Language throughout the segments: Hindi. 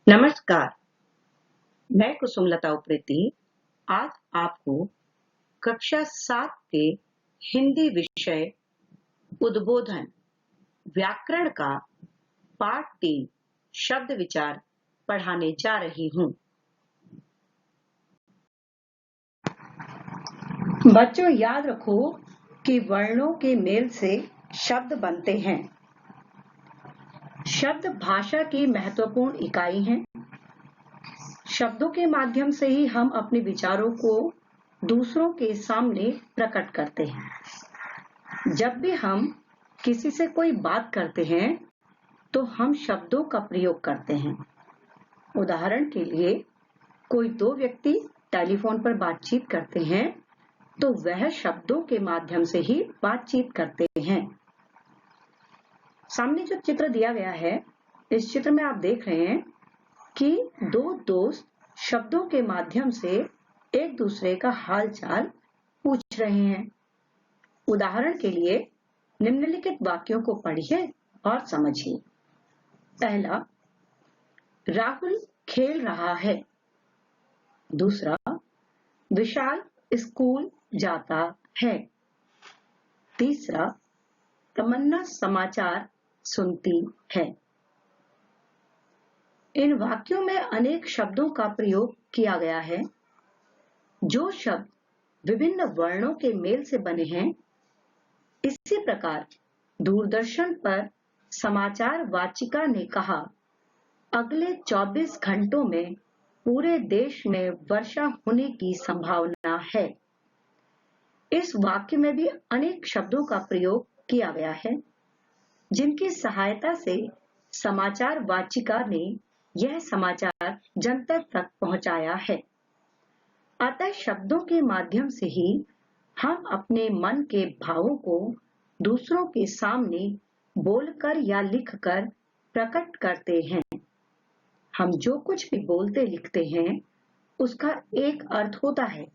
नमस्कार, मैं कुसुमलता उप्रेती आज आपको कक्षा 7 के हिंदी विषय उद्बोधन व्याकरण का पाठ 3 शब्द विचार पढ़ाने जा रही हूँ। बच्चों याद रखो कि वर्णों के मेल से शब्द बनते हैं। शब्द भाषा की महत्वपूर्ण इकाई हैं। शब्दों के माध्यम से ही हम अपने विचारों को दूसरों के सामने प्रकट करते हैं। जब भी हम किसी से कोई बात करते हैं तो हम शब्दों का प्रयोग करते हैं। उदाहरण के लिए कोई दो व्यक्ति टेलीफोन पर बातचीत करते हैं तो वह शब्दों के माध्यम से ही बातचीत करते हैं। सामने जो चित्र दिया गया है, इस चित्र में आप देख रहे हैं कि दो दोस्त शब्दों के माध्यम से एक दूसरे का हाल चाल पूछ रहे हैं। उदाहरण के लिए निम्नलिखित वाक्यों को पढ़िए और समझिए। पहला, राहुल खेल रहा है। दूसरा, विशाल स्कूल जाता है। तीसरा, तमन्ना समाचार सुनती है। इन वाक्यों में अनेक शब्दों का प्रयोग किया गया है। जो शब्द विभिन्न वर्णों के मेल से बने हैं, इसी प्रकार दूरदर्शन पर समाचार वाचिका ने कहा, अगले 24 घंटों में पूरे देश में वर्षा होने की संभावना है। इस वाक्य में भी अनेक शब्दों का प्रयोग किया गया है, जिनकी सहायता से समाचार वाचिका ने यह समाचार जनता तक पहुंचाया है। अतः शब्दों के माध्यम से ही हम अपने मन के भावों को दूसरों के सामने बोलकर या लिखकर प्रकट करते हैं। हम जो कुछ भी बोलते लिखते हैं, उसका एक अर्थ होता है।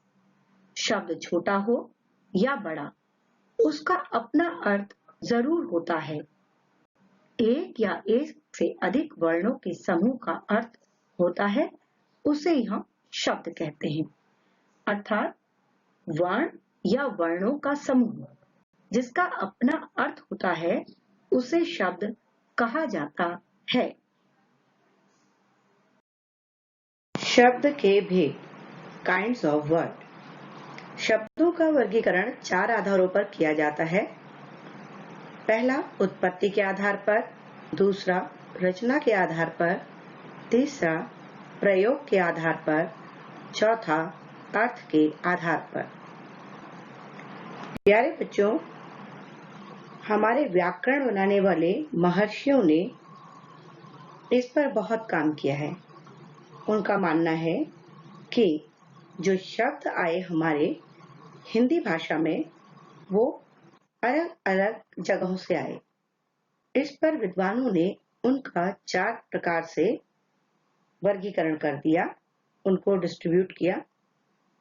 शब्द छोटा हो या बड़ा, उसका अपना अर्थ जरूर होता है। एक या एक से अधिक वर्णों के समूह का अर्थ होता है, उसे ही हम शब्द कहते हैं। अर्थात वर्ण या वर्णों का समूह जिसका अपना अर्थ होता है, उसे शब्द कहा जाता है। शब्द के भेद, काइंड्स ऑफ वर्ड। शब्दों का वर्गीकरण 4 आधारों पर किया जाता है। पहला, उत्पत्ति के आधार पर। दूसरा, रचना के आधार पर। तीसरा, प्रयोग के आधार पर। चौथा, अर्थ के आधार पर। प्यारे बच्चों, हमारे व्याकरण बनाने वाले महर्षियों ने इस पर बहुत काम किया है। उनका मानना है कि जो शब्द आए हमारे हिंदी भाषा में, वो अलग अलग जगहों से आए। इस पर विद्वानों ने उनका 4 प्रकार से वर्गीकरण कर दिया, उनको डिस्ट्रीब्यूट किया।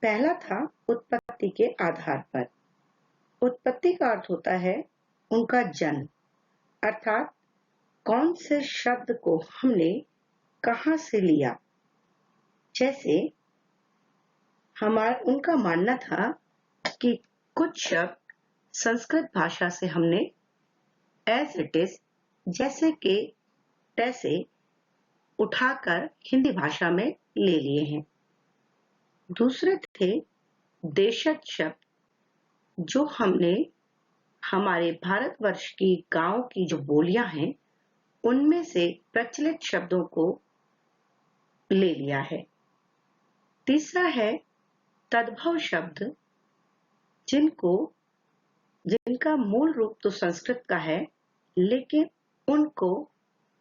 पहला था उत्पत्ति के आधार पर। उत्पत्ति का अर्थ होता है उनका जन्म, अर्थात कौन से शब्द को हमने कहां से लिया। जैसे उनका मानना था कि कुछ शब्द संस्कृत भाषा से हमने एज इट इज, जैसे के तैसे उठाकर हिंदी भाषा में ले लिए हैं। दूसरे थे देशज शब्द, जो हमने हमारे भारतवर्ष की गांव की जो बोलियां हैं, उनमें से प्रचलित शब्दों को ले लिया है। तीसरा है तद्भव शब्द, जिनका मूल रूप तो संस्कृत का है, लेकिन उनको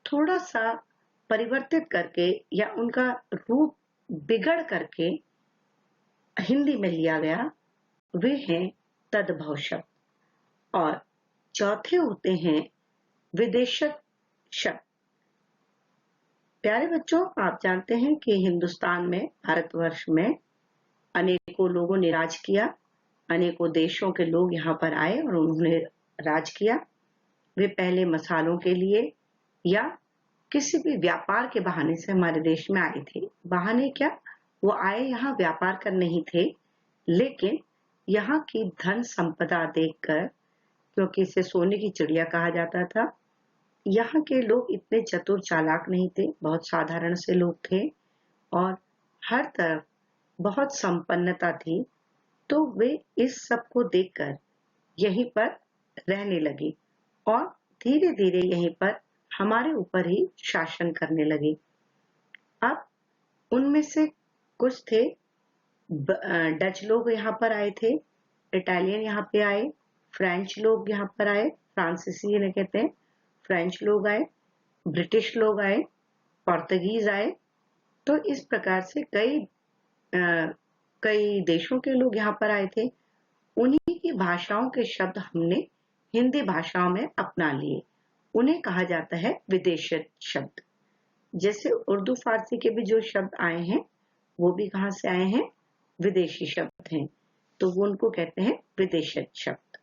थोड़ा सा परिवर्तित करके या उनका रूप बिगड़ करके हिंदी में लिया गया, वे हैं तद्भव शब्द। और चौथे होते हैं विदेशज शब्द। प्यारे बच्चों, आप जानते हैं कि हिंदुस्तान में, भारतवर्ष में अनेकों लोगों ने राज किया। अनेकों देशों के लोग यहाँ पर आए और उन्होंने राज किया। वे पहले मसालों के लिए या किसी भी व्यापार के बहाने से हमारे देश में आए थे। बहाने क्या, वो आए यहाँ व्यापार करने ही थे, लेकिन यहाँ की धन संपदा देखकर, क्योंकि इसे सोने की चिड़िया कहा जाता था, यहाँ के लोग इतने चतुर चालाक नहीं थे, बहुत साधारण से लोग थे और हर तरफ बहुत संपन्नता थी। तो वे इस सब को देखकर यहीं पर रहने लगे और धीरे धीरे यहीं पर हमारे ऊपर ही शासन करने लगे। अब उनमें से कुछ थे, डच लोग यहाँ पर आए थे, इटालियन यहाँ पे आए, फ्रेंच लोग यहाँ पर आए, फ्रांसीसी इन्हें कहते हैं, फ्रेंच लोग आए, ब्रिटिश लोग आए, पोर्तुगीज आए। तो इस प्रकार से कई देशों के लोग यहाँ पर आए थे। उन्हीं की भाषाओं के शब्द हमने हिंदी भाषाओं में अपना लिए। उन्हें कहा जाता है विदेशी शब्द। जैसे उर्दू फारसी के भी जो शब्द आए हैं वो भी कहाँ से आए हैं, विदेशी शब्द हैं, तो वो उनको कहते हैं विदेशी शब्द।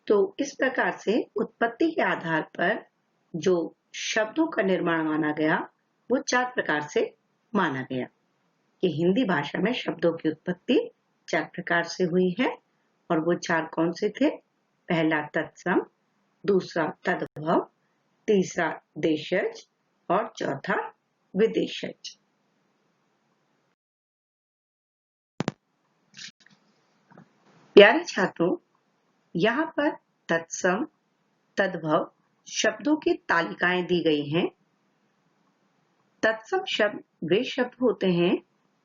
तो इस प्रकार से उत्पत्ति के आधार पर जो शब्दों का निर्माण माना गया वो 4 प्रकार से माना गया कि हिंदी भाषा में शब्दों की उत्पत्ति 4 प्रकार से हुई है। और वो 4 कौन से थे? पहला तत्सम, दूसरा तद्भव, तीसरा देशज और चौथा विदेशज। प्यारे छात्रों, यहाँ पर तत्सम तद्भव शब्दों की तालिकाएं दी गई हैं। तत्सम शब्द वे शब्द होते हैं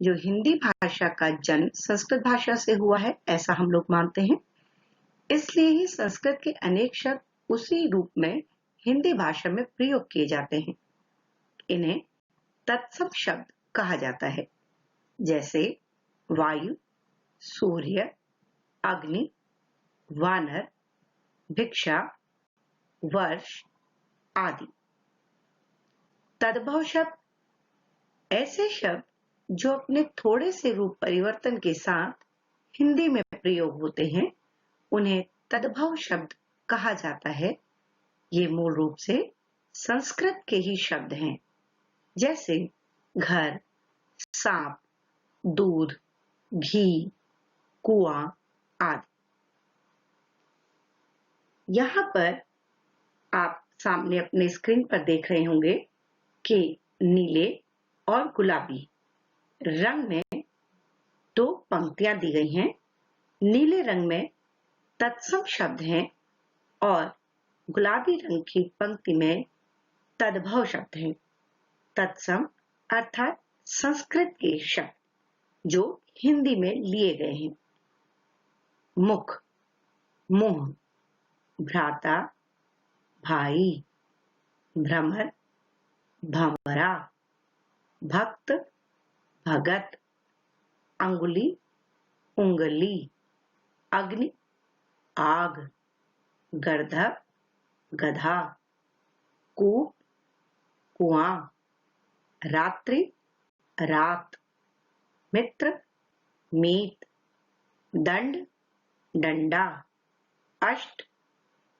जो हिंदी भाषा का जन्म संस्कृत भाषा से हुआ है, ऐसा हम लोग मानते हैं। इसलिए ही संस्कृत के अनेक शब्द उसी रूप में हिंदी भाषा में प्रयोग किए जाते हैं। इन्हें तत्सम शब्द कहा जाता है, जैसे वायु, सूर्य, अग्नि, वानर, भिक्षा, वर्ष आदि। तद्भव शब्द ऐसे शब्द जो अपने थोड़े से रूप परिवर्तन के साथ हिंदी में प्रयोग होते हैं, उन्हें तद्भव शब्द कहा जाता है। ये मूल रूप से संस्कृत के ही शब्द हैं, जैसे घर, सांप, दूध, घी, कुआं आदि। यहाँ पर आप सामने अपने स्क्रीन पर देख रहे होंगे कि नीले और गुलाबी रंग में 2 पंक्तियां दी गई हैं। नीले रंग में तत्सम शब्द हैं और गुलाबी रंग की पंक्ति में तद्भव शब्द हैं। तत्सम अर्थात संस्कृत के शब्द जो हिंदी में लिए गए हैं। मुख, मुंह, भ्राता, भाई, भ्रमर, भंवरा, भक्त, भगत, अंगुली, उंगली, अग्नि, आग, गर्दभ, गधा, कूप, कुआं, रात्रि, रात, मित्र, मीत, दंड, डंडा, अष्ट,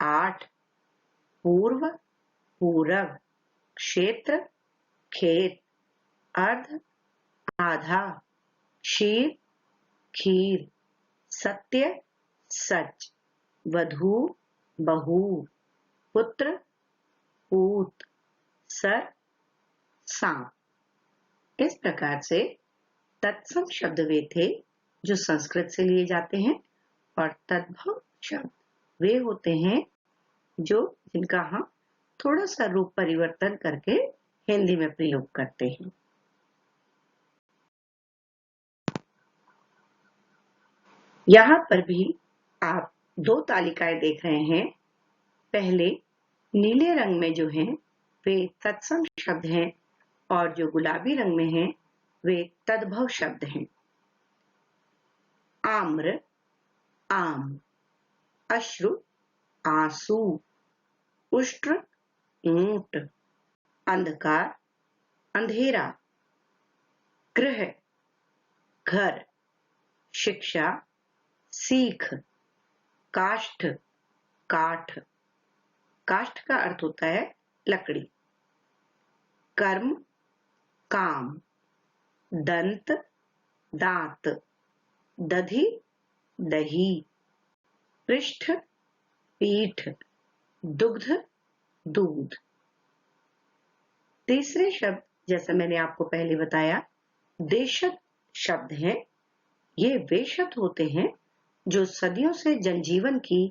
8, पूर्व, पूरब, क्षेत्र, खेत, अर्ध, आधा, क्षीर, खीर, सत्य, सच, वधू, बहू, पुत्र, पूत, सर, सांप। इस प्रकार से तत्सम शब्द वे थे जो संस्कृत से लिए जाते हैं और तद्भव शब्द वे होते हैं जो जिनका हम थोड़ा सा रूप परिवर्तन करके हिंदी में प्रयोग करते हैं। यहाँ पर भी आप 2 तालिकाएं देख रहे हैं। पहले नीले रंग में जो हैं वे तत्सम शब्द हैं और जो गुलाबी रंग में हैं वे तद्भव शब्द हैं। आम्र, आम, अश्रु, आंसू, उष्ट्र, ऊंट, अंधकार, अंधेरा, गृह, घर, शिक्षा, सीख, काष्ठ, काठ, काष्ठ का अर्थ होता है लकड़ी। कर्म काम, दंत दांत, दधि दही, पृष्ठ पीठ, दुग्ध दूध। तीसरे शब्द, जैसा मैंने आपको पहले बताया, देशज शब्द हैं। ये वे शब्द होते हैं जो सदियों से जनजीवन की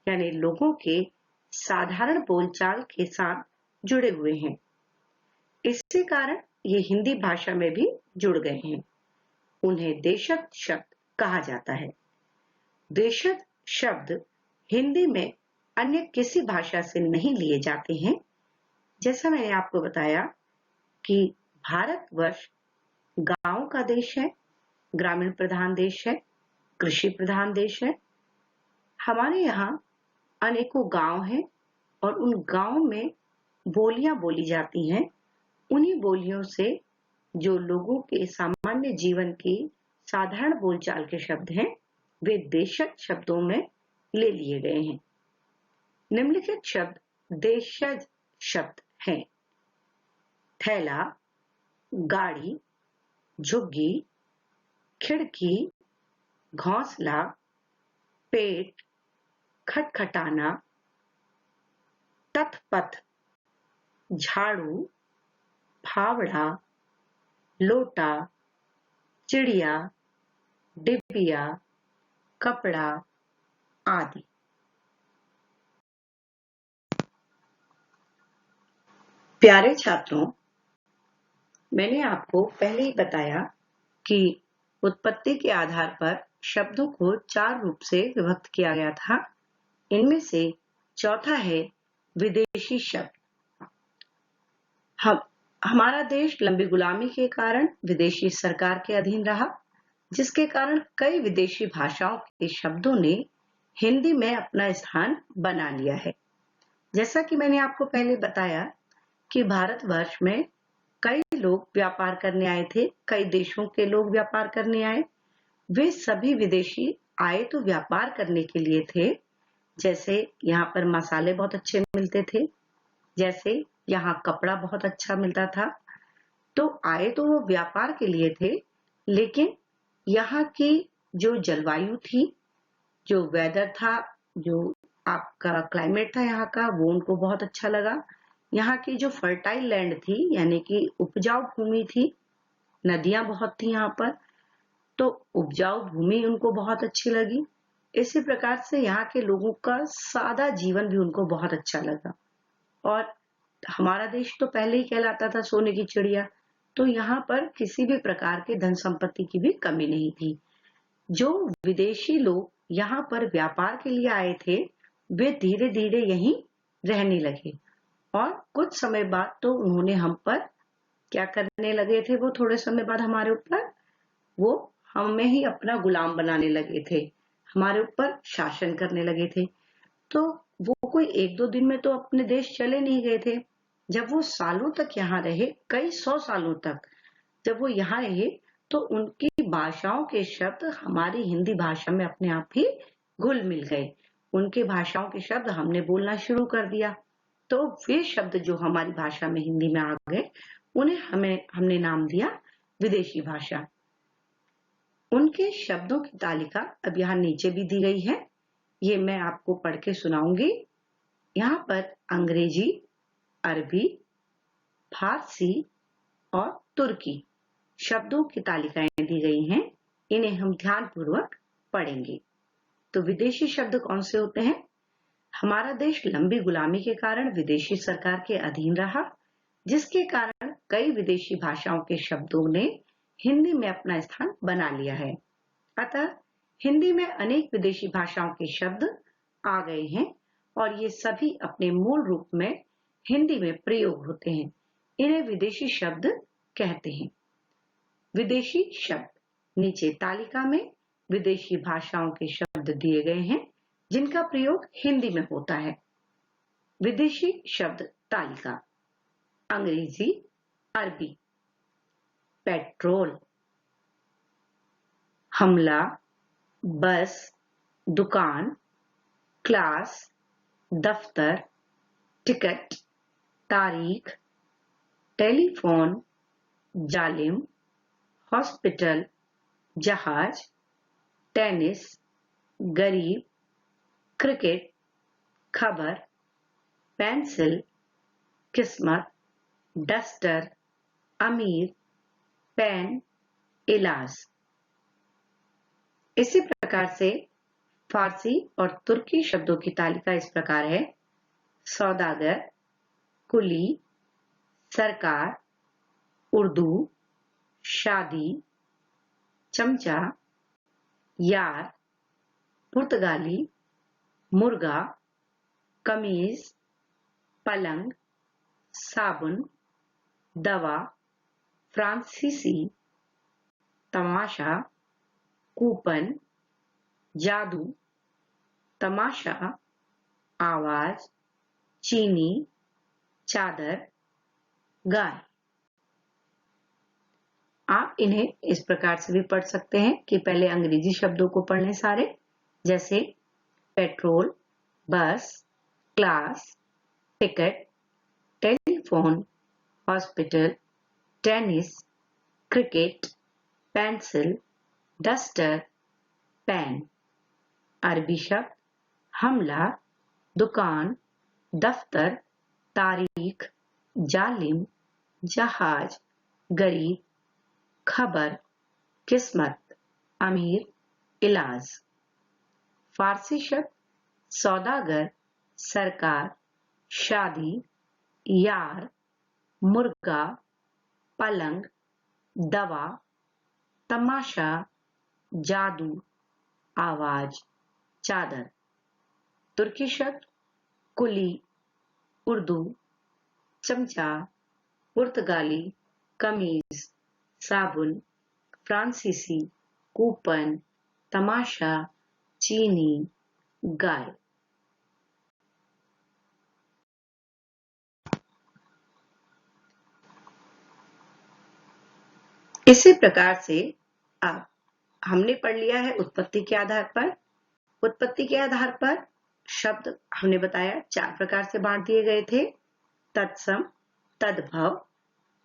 यानी लोगों के साधारण बोलचाल के साथ जुड़े हुए हैं। इसी कारण ये हिंदी भाषा में भी जुड़ गए हैं। उन्हें देशज शब्द कहा जाता है। देशज शब्द हिंदी में अन्य किसी भाषा से नहीं लिए जाते हैं। जैसा मैंने आपको बताया कि भारतवर्ष गांव का देश है, ग्रामीण प्रधान देश है, कृषि प्रधान देश है। हमारे यहाँ अनेकों गांव हैं और उन गांव में बोलियां बोली जाती हैं। उन्हीं बोलियों से जो लोगों के सामान्य जीवन की साधारण बोलचाल के शब्द हैं, वे देशज शब्दों में ले लिए गए हैं। निम्नलिखित शब्द देशज शब्द हैं: थैला, गाड़ी, झुग्गी, खिड़की, घोंसला, पेट, खटखटाना, तथपथ, झाड़ू, फावड़ा, लोटा, चिड़िया, डिबिया, कपड़ा आदि। प्यारे छात्रों, मैंने आपको पहले ही बताया कि उत्पत्ति के आधार पर शब्दों को 4 रूप से विभक्त किया गया था। इनमें से चौथा है विदेशी शब्द। हमारा देश लंबी गुलामी के कारण विदेशी सरकार के अधीन रहा, जिसके कारण कई विदेशी भाषाओं के शब्दों ने हिंदी में अपना स्थान बना लिया है। जैसा कि मैंने आपको पहले बताया कि भारतवर्ष में कई लोग व्यापार करने आए थे, कई देशों के लोग व्यापार करने आए। वे सभी विदेशी आए तो व्यापार करने के लिए थे। जैसे यहाँ पर मसाले बहुत अच्छे मिलते थे, जैसे यहाँ कपड़ा बहुत अच्छा मिलता था। तो आए तो वो व्यापार के लिए थे, लेकिन यहाँ की जो जलवायु थी, जो वेदर था, जो आपका क्लाइमेट था यहाँ का, वो उनको बहुत अच्छा लगा। यहाँ की जो फर्टाइल लैंड थी, यानी कि उपजाऊ भूमि थी, नदियां बहुत थी यहाँ पर, तो उपजाऊ भूमि उनको बहुत अच्छी लगी। इसी प्रकार से यहाँ के लोगों का सादा जीवन भी उनको बहुत अच्छा लगा। और हमारा देश तो पहले ही कहलाता था सोने की चिड़िया, तो यहाँ पर किसी भी प्रकार के धन संपत्ति की भी कमी नहीं थी। जो विदेशी लोग यहाँ पर व्यापार के लिए आए थे, वे धीरे धीरे यहीं रहने लगे और कुछ समय बाद तो उन्होंने हम पर क्या करने लगे थे, वो थोड़े समय बाद हमारे ऊपर वो हमें ही अपना गुलाम बनाने लगे थे, हमारे ऊपर शासन करने लगे थे। तो वो कोई 1-2 दिन में तो अपने देश चले नहीं गए थे। जब वो सालों तक यहाँ रहे, कई 100 सालों तक जब वो यहाँ रहे, तो उनकी भाषाओं के शब्द हमारी हिंदी भाषा में अपने आप ही घुल मिल गए। उनके भाषाओं के शब्द हमने बोलना शुरू कर दिया, तो वे शब्द जो हमारी भाषा में हिंदी में आ गए, उन्हें हमने नाम दिया विदेशी भाषा। उनके शब्दों की तालिका अब यहाँ नीचे भी दी गई है, ये मैं आपको पढ़ के सुनाऊंगी। यहाँ पर अंग्रेजी, अरबी, फारसी और तुर्की शब्दों की तालिकाएं दी गई हैं। इन्हें हम ध्यानपूर्वक पढ़ेंगे। तो विदेशी शब्द कौन से होते हैं? हमारा देश लंबी गुलामी के कारण विदेशी सरकार के अधीन रहा, जिसके कारण कई विदेशी भाषाओं के शब्दों ने हिंदी में अपना स्थान बना लिया है। अतः हिंदी में अनेक विदेशी भाषाओं के शब्द आ गए हैं और ये सभी अपने मूल रूप में हिंदी में प्रयोग होते हैं। इन्हें विदेशी शब्द कहते हैं। विदेशी शब्द नीचे तालिका में विदेशी भाषाओं के शब्द दिए गए हैं जिनका प्रयोग हिंदी में होता है। विदेशी शब्द तालिका: अंग्रेजी, अरबी, पेट्रोल, हमला, बस, दुकान, क्लास, दफ्तर, टिकट, तारीख, टेलीफोन, जालिम, हॉस्पिटल, जहाज, टेनिस, गरीब, क्रिकेट, खबर, पेंसिल, किस्मत, डस्टर, अमीर, पेन, इलाज। इसी प्रकार से फारसी और तुर्की शब्दों की तालिका इस प्रकार है: सौदागर, कुली, सरकार, उर्दू, शादी, चमचा, यार, पुर्तगाली, मुर्गा, कमीज, पलंग, साबुन, दवा, फ्रांसीसी, तमाशा, कूपन, जादू, तमाशा, आवाज, चीनी, चादर, गाय। आप इन्हें इस प्रकार से भी पढ़ सकते हैं कि पहले अंग्रेजी शब्दों को पढ़ लें सारे, जैसे petrol, bus, class, ticket, telephone, hospital, tennis, cricket, pencil, duster, pen. अरबी शब्द हमला, दुकान, दफ्तर, तारीख, जालिम, जहाज, गरीब, खबर, किस्मत, अमीर, इलाज। फारसी शब्द सौदागर, सरकार, शादी, यार, मुर्गा, पलंग, दवा, तमाशा, जादू, आवाज, चादर। तुर्की शब्द कुली, उर्दू, चमचा, पुर्तगाली, कमीज, साबुन, फ्रांसीसी, कूपन, तमाशा, चीनी, गाय। इसी प्रकार से अब हमने पढ़ लिया है उत्पत्ति के आधार पर। उत्पत्ति के आधार पर शब्द हमने बताया 4 प्रकार से बांट दिए गए थे: तत्सम, तद्भव,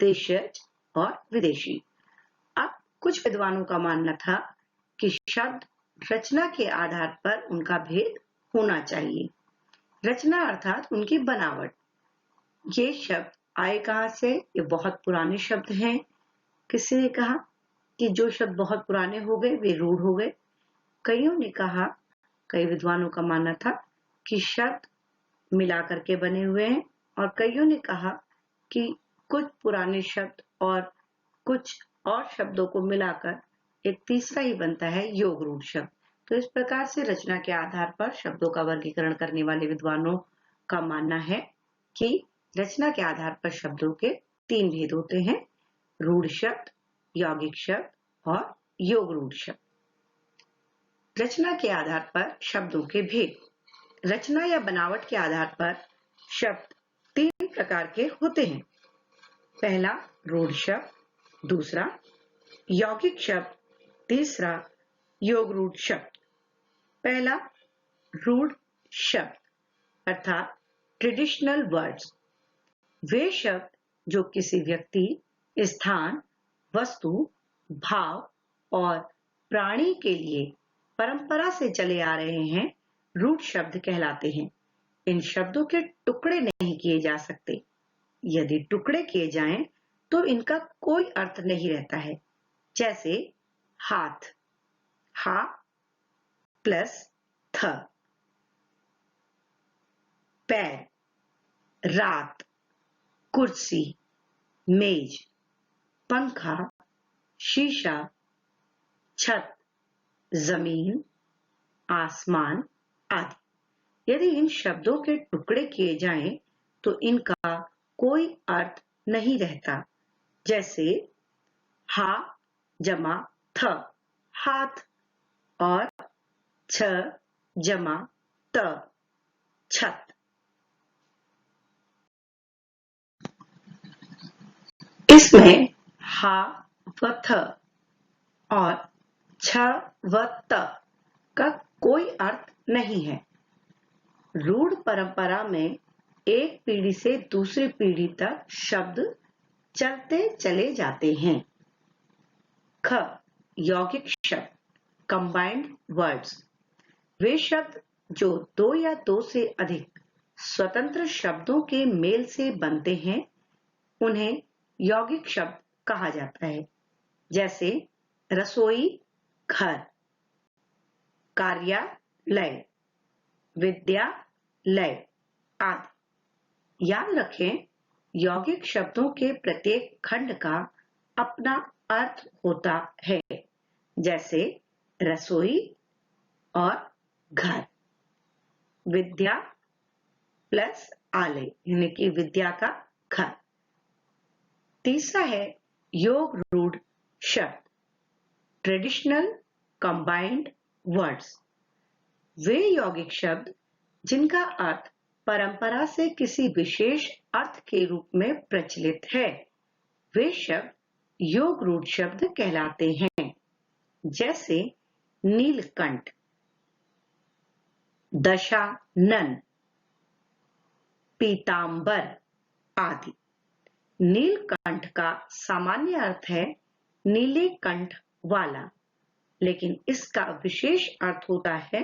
देशज और विदेशी। अब कुछ विद्वानों का मानना था कि शब्द रचना के आधार पर उनका भेद होना चाहिए। रचना अर्थात उनकी बनावट। ये शब्द आए कहां से? ये बहुत पुराने शब्द हैं। किसी ने कहा कि जो शब्द बहुत पुराने हो गए वे रूढ़ हो गए। कईयों ने कहा, कई विद्वानों का मानना था कि शब्द मिलाकर के बने हुए हैं, और कईयों ने कहा कि कुछ पुराने शब्द और कुछ और शब्दों को मिलाकर एक तीसरा ही बनता है योग रूढ़ शब्द। तो इस प्रकार से रचना के आधार पर शब्दों का वर्गीकरण करने वाले विद्वानों का मानना है कि रचना के आधार पर शब्दों के 3 भेद होते हैं: रूढ़ शब्द, यौगिक शब्द और योग रूढ़ शब्द। रचना के आधार पर शब्दों के भेद। रचना या बनावट के आधार पर शब्द 3 प्रकार के होते हैं: पहला रूढ़ शब्द, दूसरा यौगिक शब्द, तीसरा योग रूढ़ शब्द। पहला रूढ़ शब्द अर्थात ट्रेडिशनल वर्ड्स, वे शब्द जो किसी व्यक्ति, स्थान, वस्तु, भाव और प्राणी के लिए परंपरा से चले आ रहे हैं, रूढ़ शब्द कहलाते हैं। इन शब्दों के टुकड़े नहीं किए जा सकते। यदि टुकड़े किए जाएं तो इनका कोई अर्थ नहीं रहता है। जैसे हाथ, हा प्लस थ, पैर, रात, कुर्सी, मेज, पंखा, शीशा, छत, जमीन, आसमान आदि। यदि इन शब्दों के टुकड़े किए जाएं तो इनका कोई अर्थ नहीं रहता। जैसे हा जमा थ, हाथ, और छ जमा त, छत। इसमें हा व थ और छ व त का कोई अर्थ नहीं है। रूढ़ परंपरा में एक पीढ़ी से दूसरी पीढ़ी तक शब्द चलते चले जाते हैं। ख, यौगिक शब्द, कंबाइंड वर्ड्स, वे शब्द जो दो या दो से अधिक स्वतंत्र शब्दों के मेल से बनते हैं उन्हें यौगिक शब्द कहा जाता है। जैसे रसोई, घर, कार्यालय, विद्यालय आदि। याद रखें, यौगिक शब्दों के प्रत्येक खंड का अपना अर्थ होता है। जैसे रसोई और घर, विद्या प्लस आलय यानी कि विद्या का घर। तीसरा है योग रूढ़ शब्द, ट्रेडिशनल कंबाइंड वर्ड्स, वे यौगिक शब्द जिनका अर्थ परंपरा से किसी विशेष अर्थ के रूप में प्रचलित है, वे शब्द योग रूढ़ शब्द कहलाते हैं। जैसे नीलकंठ, दशानन, पीतांबर आदि। नीलकंठ का सामान्य अर्थ है नीले कंठ वाला, लेकिन इसका विशेष अर्थ होता है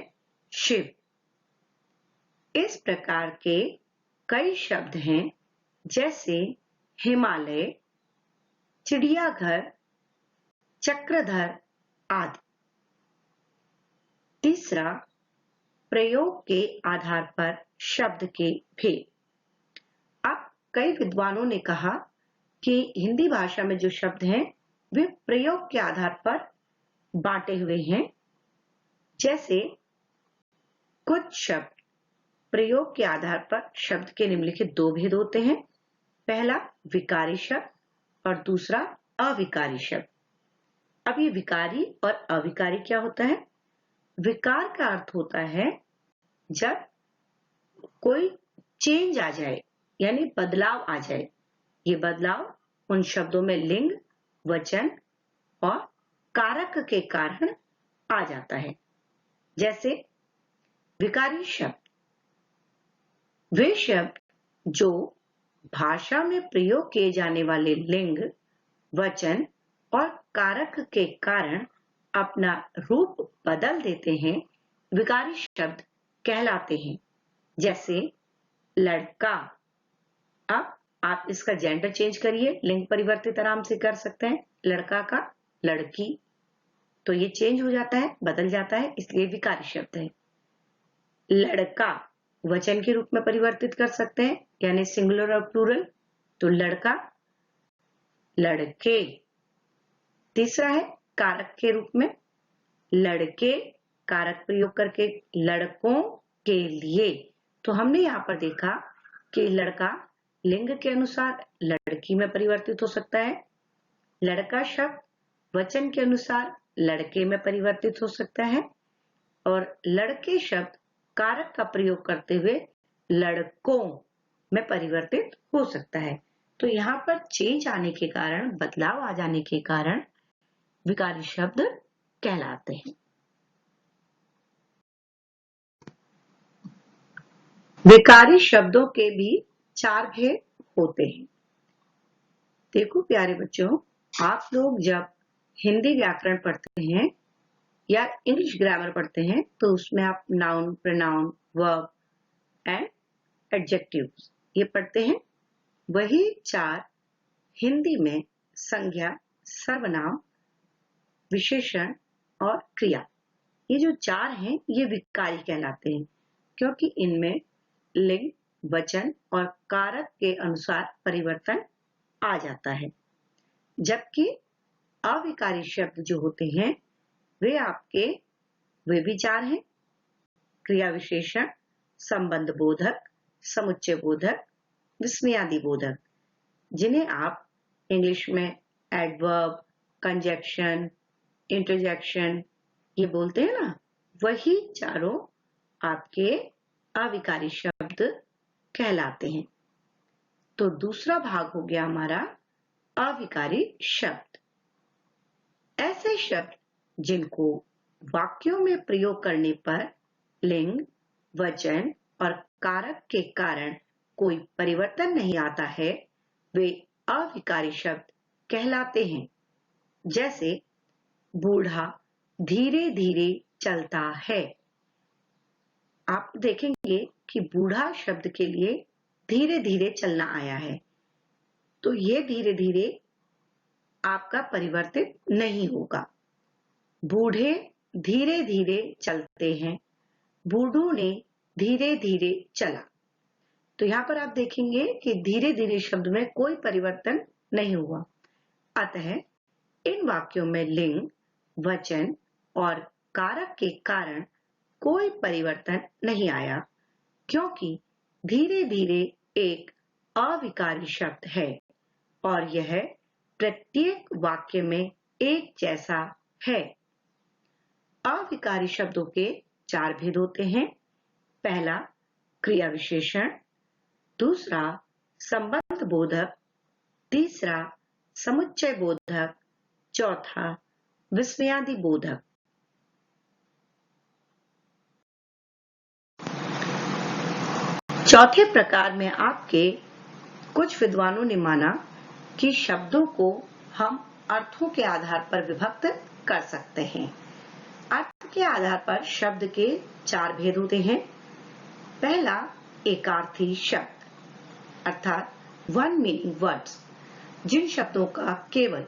शिव। इस प्रकार के कई शब्द हैं जैसे हिमालय, चिड़ियाघर, चक्रधर आदि। तीसरा, प्रयोग के आधार पर शब्द के भेद। अब कई विद्वानों ने कहा कि हिंदी भाषा में जो शब्द हैं वे प्रयोग के आधार पर बांटे हुए हैं। जैसे कुछ शब्द प्रयोग के आधार पर शब्द के निम्नलिखित दो भेद होते हैं। पहला विकारी शब्द और दूसरा अविकारी शब्द। अब ये विकारी और अविकारी क्या होता है? विकार का अर्थ होता है जब कोई चेंज आ जाए यानी बदलाव आ जाए। ये बदलाव उन शब्दों में लिंग, वचन और कारक के कारण आ जाता है। जैसे विकारी शब्द, वे शब्द जो भाषा में प्रयोग किए जाने वाले लिंग, वचन और कारक के कारण अपना रूप बदल देते हैं, विकारी शब्द कहलाते हैं। जैसे लड़का, अब आप इसका जेंडर चेंज करिए, लिंग परिवर्तित आराम से कर सकते हैं। लड़का का लड़की, तो ये चेंज हो जाता है, बदल जाता है, इसलिए विकारी शब्द है। लड़का वचन के रूप में परिवर्तित कर सकते हैं यानी सिंगुलर और प्लूरल, तो लड़का, लड़के। तीसरा है कारक के रूप में, लड़के कारक प्रयोग करके लड़कों के लिए। तो हमने यहां पर देखा कि लड़का लिंग के अनुसार लड़की में परिवर्तित हो सकता है, लड़का शब्द वचन के अनुसार लड़के में परिवर्तित हो सकता है और लड़के शब्द कारक का प्रयोग करते हुए लड़कों में परिवर्तित हो सकता है। तो यहाँ पर चेंज आने के कारण, बदलाव आ जाने के कारण विकारी शब्द कहलाते हैं। विकारी शब्दों के भी चार भेद होते हैं। देखो प्यारे बच्चों, आप लोग जब हिंदी व्याकरण पढ़ते हैं या इंग्लिश ग्रामर पढ़ते हैं तो उसमें आप noun, pronoun, verb and adjectives ये पढ़ते हैं। वही चार हिंदी में संज्ञा, सर्वनाम, विशेषण और क्रिया, ये जो चार हैं ये विकारी कहलाते हैं, क्योंकि इनमें लिंग, वचन और कारक के अनुसार परिवर्तन आ जाता है। जबकि अविकारी शब्द जो होते हैं वे भी चार हैं: क्रिया विशेषण, संबंध बोधक, समुच्चय बोधक, विस्मयादि बोधक, जिन्हें आप इंग्लिश में एडवर्ब, कंजक्शन, इंटरजेक्शन ये बोलते हैं ना, वही चारों आपके अविकारी शब्द कहलाते हैं। तो दूसरा भाग हो गया हमारा अविकारी शब्द। ऐसे शब्द जिनको वाक्यों में प्रयोग करने पर लिंग, वचन और कारक के कारण कोई परिवर्तन नहीं आता है वे अविकारी शब्द कहलाते हैं। जैसे बूढ़ा धीरे धीरे चलता है। आप देखेंगे कि बूढ़ा शब्द के लिए धीरे धीरे चलना आया है, तो ये धीरे धीरे आपका परिवर्तित नहीं होगा। बूढ़े धीरे धीरे चलते हैं, बूढ़ों ने धीरे धीरे चला। तो यहाँ पर आप देखेंगे कि धीरे धीरे शब्द में कोई परिवर्तन नहीं हुआ। अतः इन वाक्यों में लिंग, वचन और कारक के कारण कोई परिवर्तन नहीं आया, क्योंकि धीरे धीरे एक अविकारी शब्द है और यह प्रत्येक वाक्य में एक जैसा है। अविकारी शब्दों के 4 भेद होते हैं। पहला क्रिया विशेषण, दूसरा संबंध बोधक, तीसरा समुच्चय बोधक, चौथा विस्मयादि बोधक। चौथे प्रकार में आपके कुछ विद्वानों ने माना कि शब्दों को हम अर्थों के आधार पर विभक्त कर सकते हैं। अर्थ के आधार पर शब्द के 4 भेद होते हैं। पहला एकार्थी शब्द, अर्थात वन मीनिंग वर्ड्स। जिन शब्दों का केवल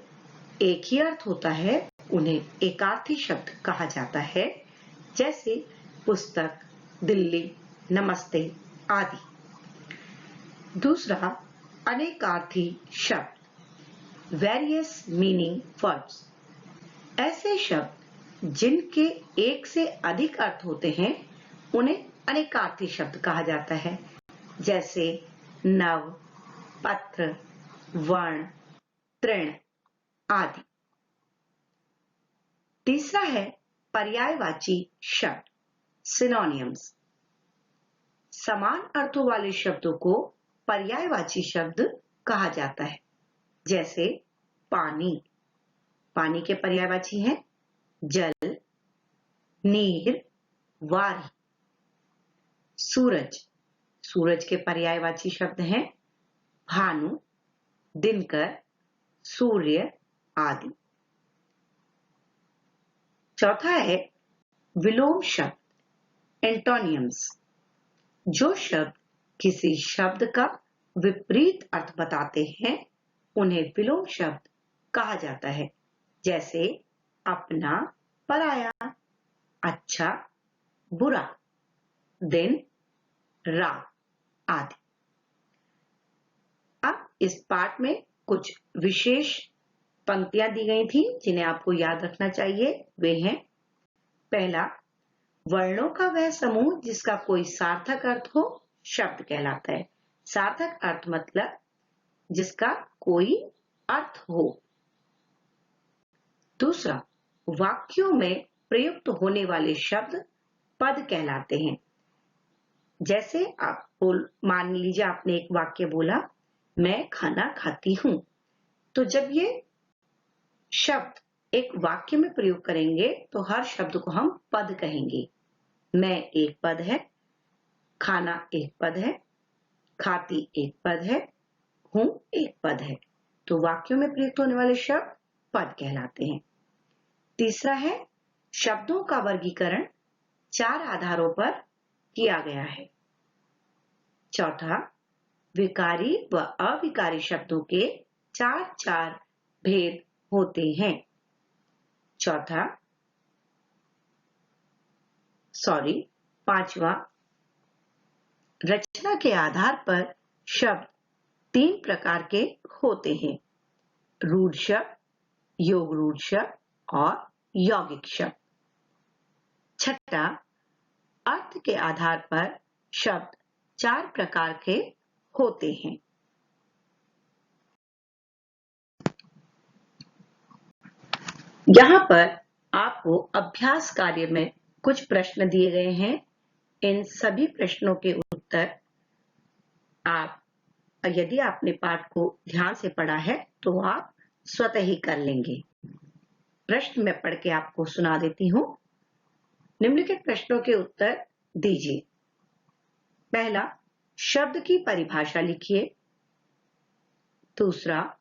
एक ही अर्थ होता है उन्हें एकार्थी शब्द कहा जाता है, जैसे पुस्तक, दिल्ली, नमस्ते आदि। दूसरा अनेकार्थी शब्द, वेरियस मीनिंग वर्ड्स। ऐसे शब्द जिनके एक से अधिक अर्थ होते हैं उन्हें अनेकार्थी शब्द कहा जाता है, जैसे नव, पत्र, वर्ण, तृण आदि। तीसरा है पर्यायवाची शब्द, सिनोनिम्स। समान अर्थों वाले शब्दों को पर्यायवाची शब्द कहा जाता है, जैसे पानी, पानी के पर्यायवाची हैं जल, नीर, वारी। सूरज, सूरज के पर्यायवाची शब्द हैं भानु, दिनकर, सूर्य आदि। चौथा है विलोम शब्द, एंटोनियम्स। जो शब्द किसी शब्द का विपरीत अर्थ बताते हैं उन्हें विलोम शब्द कहा जाता है, जैसे अपना, पराया, अच्छा, बुरा, दिन, रात आदि। अब इस पाठ में कुछ विशेष पंक्तियां दी गई थी जिन्हें आपको याद रखना चाहिए। वे हैं, पहला, वर्णों का वह समूह जिसका कोई सार्थक अर्थ हो शब्द कहलाता है। सार्थक अर्थ मतलब जिसका कोई अर्थ हो। दूसरा, वाक्यों में प्रयुक्त होने वाले शब्द पद कहलाते हैं। जैसे आप मान लीजिए आपने एक वाक्य बोला, मैं खाना खाती हूं, तो जब ये शब्द एक वाक्य में प्रयोग करेंगे तो हर शब्द को हम पद कहेंगे। मैं एक पद है, खाना एक पद है, खाती एक पद है, हूं एक पद है। तो वाक्यों में प्रयुक्त होने वाले शब्द पद कहलाते हैं। तीसरा है शब्दों का वर्गीकरण 4 आधारों पर किया गया है। चौथा, विकारी व अविकारी शब्दों के 4 भेद होते हैं। पांचवा, रचना के आधार पर शब्द 3 प्रकार के होते हैं, रूढ़ शब्द, योग रूढ़ शब्द और यौगिक शब्द। छठा, अर्थ के आधार पर शब्द 4 प्रकार के होते हैं। यहाँ पर आपको अभ्यास कार्य में कुछ प्रश्न दिए गए हैं। इन सभी प्रश्नों के उत्तर आप, यदि आपने पाठ को ध्यान से पढ़ा है तो आप स्वतः ही कर लेंगे। प्रश्न मैं पढ़ के आपको सुना देती हूँ। निम्नलिखित प्रश्नों के उत्तर दीजिए। पहला, शब्द की परिभाषा लिखिए। दूसरा,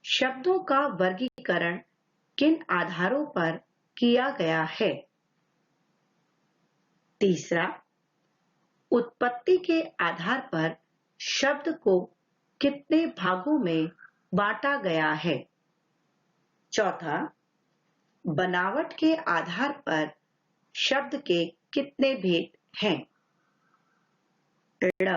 शब्दों का वर्गीकरण किन आधारों पर किया गया है। तीसरा, उत्पत्ति के आधार पर शब्द को कितने भागों में बांटा गया है। चौथा, बनावट के आधार पर शब्द के कितने भेद हैं। ड़,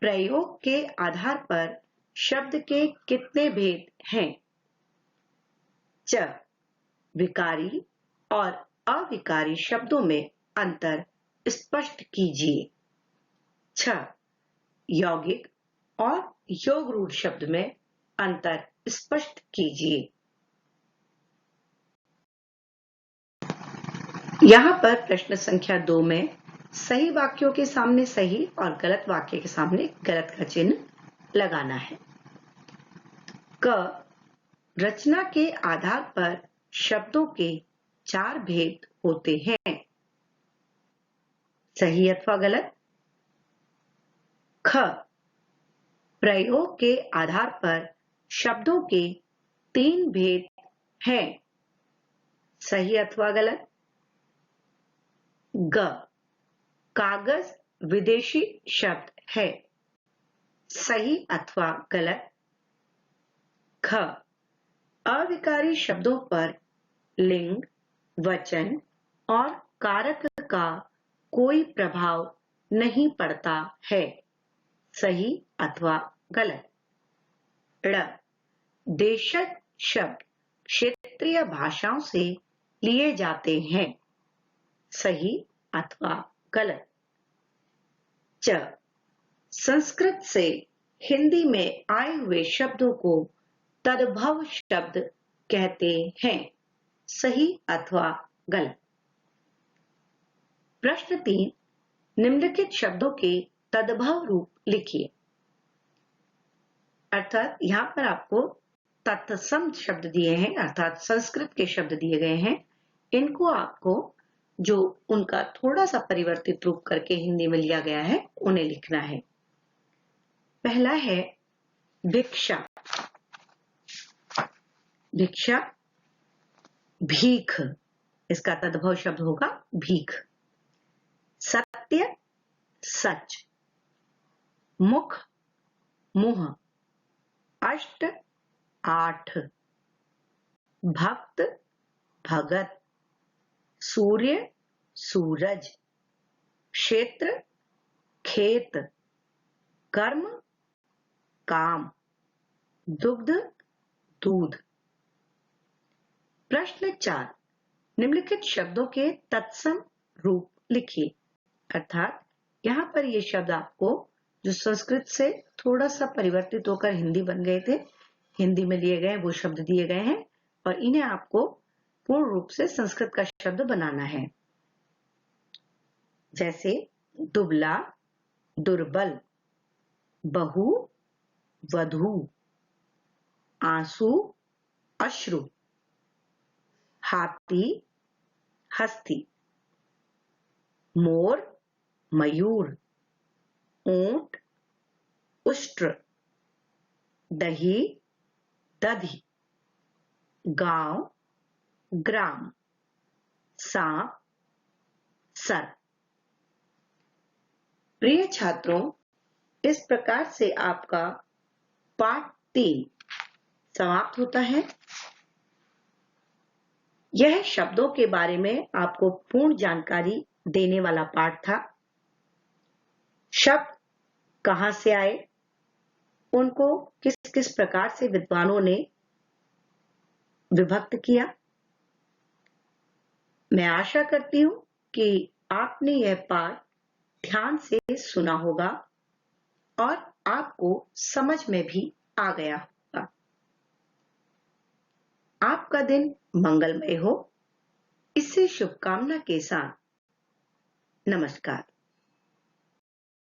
प्रयोग के आधार पर शब्द के कितने भेद हैं। च, विकारी और अविकारी शब्दों में अंतर स्पष्ट कीजिए। छ, यौगिक और योग रूढ़ शब्द में अंतर स्पष्ट कीजिए। यहाँ पर प्रश्न संख्या 2 में सही वाक्यों के सामने सही और गलत वाक्य के सामने गलत का चिन्ह लगाना है। क, रचना के आधार पर शब्दों के 4 भेद होते हैं। सही अथवा गलत। ख, प्रयोग के आधार पर शब्दों के 3 भेद हैं। सही अथवा गलत। ग, कागज विदेशी शब्द है। सही अथवा गलत। ख, अविकारी शब्दों पर लिंग, वचन और कारक का कोई प्रभाव नहीं पड़ता है। सही अथवा गलत। ड़, देशज शब्द क्षेत्रीय भाषाओं से लिए जाते हैं। सही अथवा गलत। च, संस्कृत से हिंदी में आए हुए शब्दों को तद्भव शब्द कहते हैं। सही अथवा गलत। प्रश्न 3, निम्नलिखित शब्दों के तद्भव रूप लिखिए। अर्थात यहाँ पर आपको तत्सम शब्द दिए हैं, अर्थात संस्कृत के शब्द दिए गए हैं। इनको आपको जो उनका थोड़ा सा परिवर्तित रूप करके हिंदी में लिया गया है उन्हें लिखना है। पहला है भिक्षा। भिक्षा, भीख, इसका तद्भव शब्द होगा भीख। सत्य, सच। मुख, मुंह। अष्ट, 8। भक्त, भगत। सूर्य, सूरज। क्षेत्र, खेत। कर्म, काम। दुग्ध, दूध। प्रश्न 4, निम्नलिखित शब्दों के तत्सम रूप लिखिए। अर्थात यहाँ पर ये शब्द आपको जो संस्कृत से थोड़ा सा परिवर्तित होकर हिंदी बन गए थे, हिंदी में लिए गए वो शब्द दिए गए हैं और इन्हें आपको पूर्ण रूप से संस्कृत का शब्द बनाना है। जैसे दुबला, दुर्बल। बहु, वधू। आंसू, अश्रु। हाथी, हस्ती। मोर, मयूर। ऊंट, उष्ट्र। दही, दधी। गांव, ग्राम। सांप, सर्प। प्रिय छात्रों, इस प्रकार से आपका पाठ 3 समाप्त होता है। यह शब्दों के बारे में आपको पूर्ण जानकारी देने वाला पाठ था। शब्द कहां से आए, उनको किस किस प्रकार से विद्वानों ने विभक्त किया। मैं आशा करती हूं कि आपने यह पाठ ध्यान से सुना होगा और आपको समझ में भी आ गया होगा। आपका दिन मंगलमय हो, इससे शुभकामना के साथ नमस्कार।